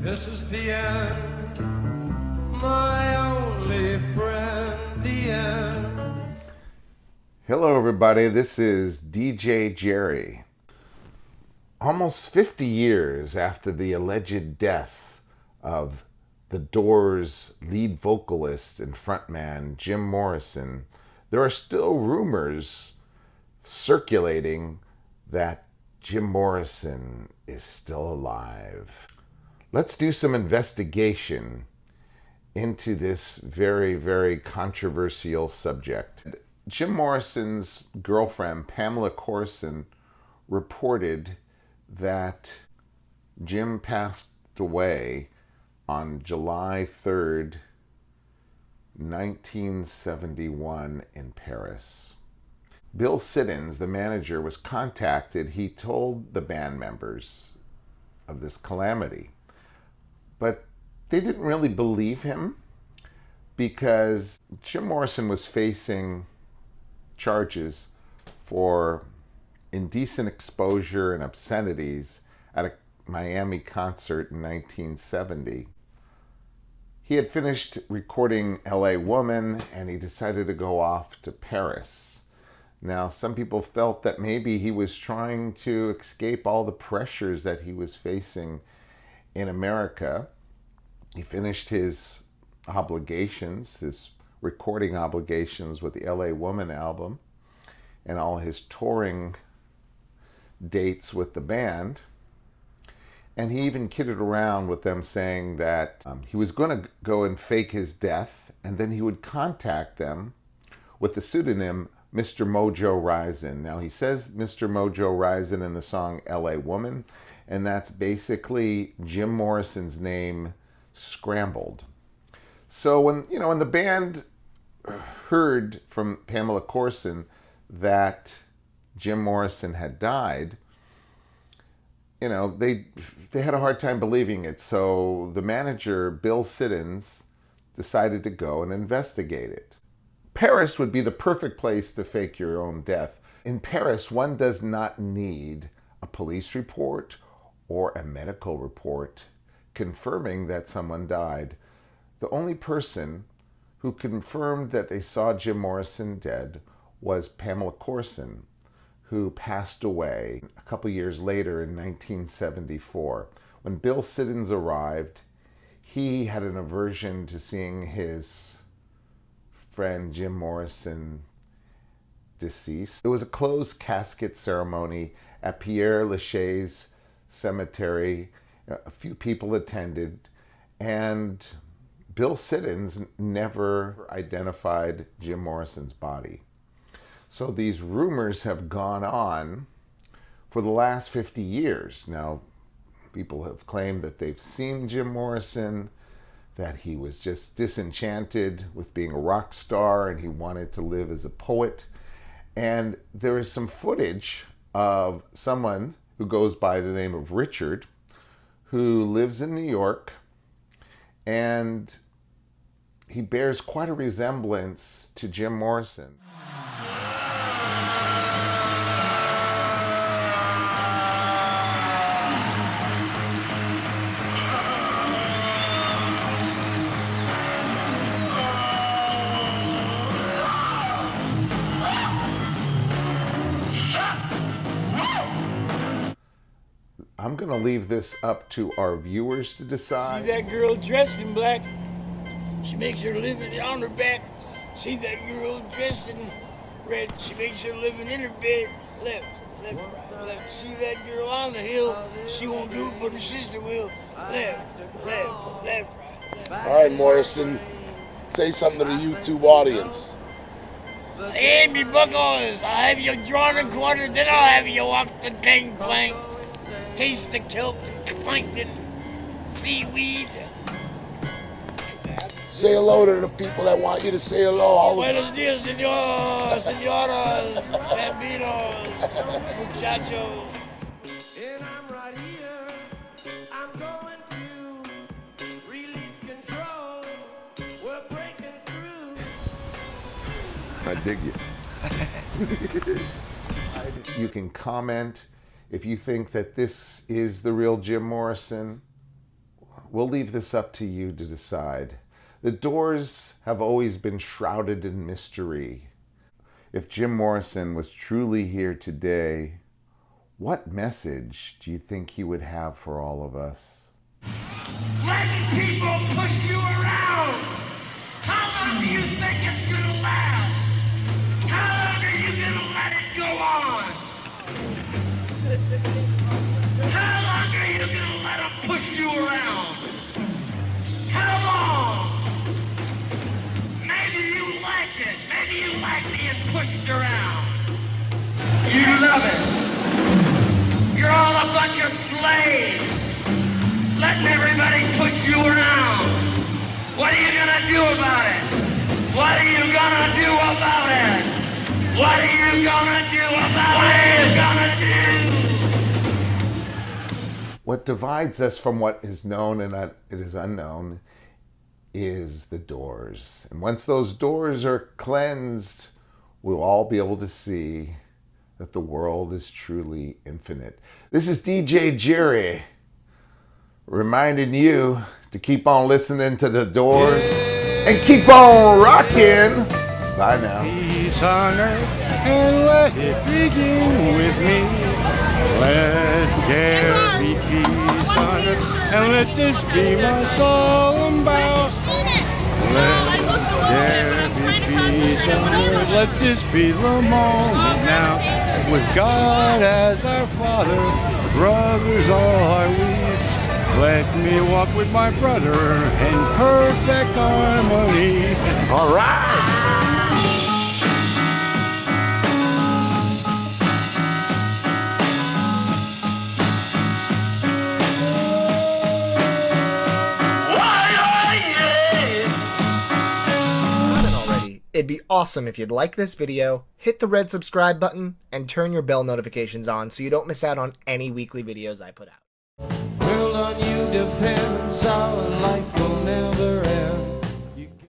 This is the end, my only friend, the end. Hello, everybody. This is DJ Gerry. Almost 50 years after the alleged death of the Doors' lead vocalist and frontman Jim Morrison, there are still rumors circulating that Jim Morrison is still alive. Let's do some investigation into this very, very controversial subject. Jim Morrison's girlfriend, Pamela Corson, reported that Jim passed away on July 3rd, 1971 in Paris. Bill Siddons, the manager, was contacted. He told the band members of this calamity, but they didn't really believe him because Jim Morrison was facing charges for indecent exposure and obscenities at a Miami concert in 1970. He had finished recording LA Woman and he decided to go off to Paris. Now, some people felt that maybe he was trying to escape all the pressures that he was facing in America. He finished his obligations, his recording obligations with the LA Woman album and all his touring dates with the band. And he even kidded around with them saying that he was going to go and fake his death and then he would contact them with the pseudonym Mr. Mojo Rising. Now, he says Mr. Mojo Rising in the song LA Woman, and that's basically Jim Morrison's name scrambled. So when the band heard from Pamela Corson that Jim Morrison had died, they had a hard time believing it. So the manager, Bill Siddons, decided to go and investigate it. Paris would be the perfect place to fake your own death. In Paris, one does not need a police report or a medical report confirming that someone died. The only person who confirmed that they saw Jim Morrison dead was Pamela Corson, who passed away a couple years later in 1974. When Bill Siddons arrived, he had an aversion to seeing his friend Jim Morrison deceased. It was a closed casket ceremony at Père Lachaise Cemetery. A few people attended, and Bill Siddons never identified Jim Morrison's body. So these rumors have gone on for the last 50 years. Now, people have claimed that they've seen Jim Morrison, that he was just disenchanted with being a rock star and he wanted to live as a poet. And there is some footage of someone who goes by the name of Richard, who lives in New York, and he bears quite a resemblance to Jim Morrison. I'm going to leave this up to our viewers to decide. See that girl dressed in black? She makes her living on her back. See that girl dressed in red? She makes her living in her bed. Left, right, left. See that girl on the hill? She won't do it, but her sister will. Left, right. All right, Morrison, say something to the YouTube audience. Hey, me buckos, I'll have you drawn and quartered, then I'll have you walk the gangplank. Taste the kelp, plankton, seaweed. Say hello to the people that want you to say hello. Buenos dias, senor, senoras, bambinos, muchachos. And I'm right here, I'm going to release control. We're breaking through. I dig you. You can comment if you think that this is the real Jim Morrison. we'll leave this up to you to decide. The Doors have always been shrouded in mystery. If Jim Morrison was truly here today, what message do you think he would have for all of us? Letting people push you around. How long do you think it's gonna last? How long are you gonna let it go on? How long are you gonna let them push you around? How long? Maybe you like it. Maybe you like being pushed around. You love it. You're all a bunch of slaves, letting everybody push you around. What are you gonna do about it? What are you gonna do about it? What are you gonna do about it? What are you gonna do? What divides us from what is known and that it is unknown is the doors. And once those doors are cleansed, we'll all be able to see that the world is truly infinite. This is DJ Gerry reminding you to keep on listening to the Doors and keep on rocking. Bye now. Peace on earth and let it begin with me. Let there be peace on earth and let this be my solemn vow. Let there be peace on earth, let this be the moment now. With God as our Father, brothers all are we. Let me walk with my brother in perfect harmony. All right. It'd be awesome if you'd like this video, hit the red subscribe button, and turn your bell notifications on so you don't miss out on any weekly videos I put out. Well, on you depends our life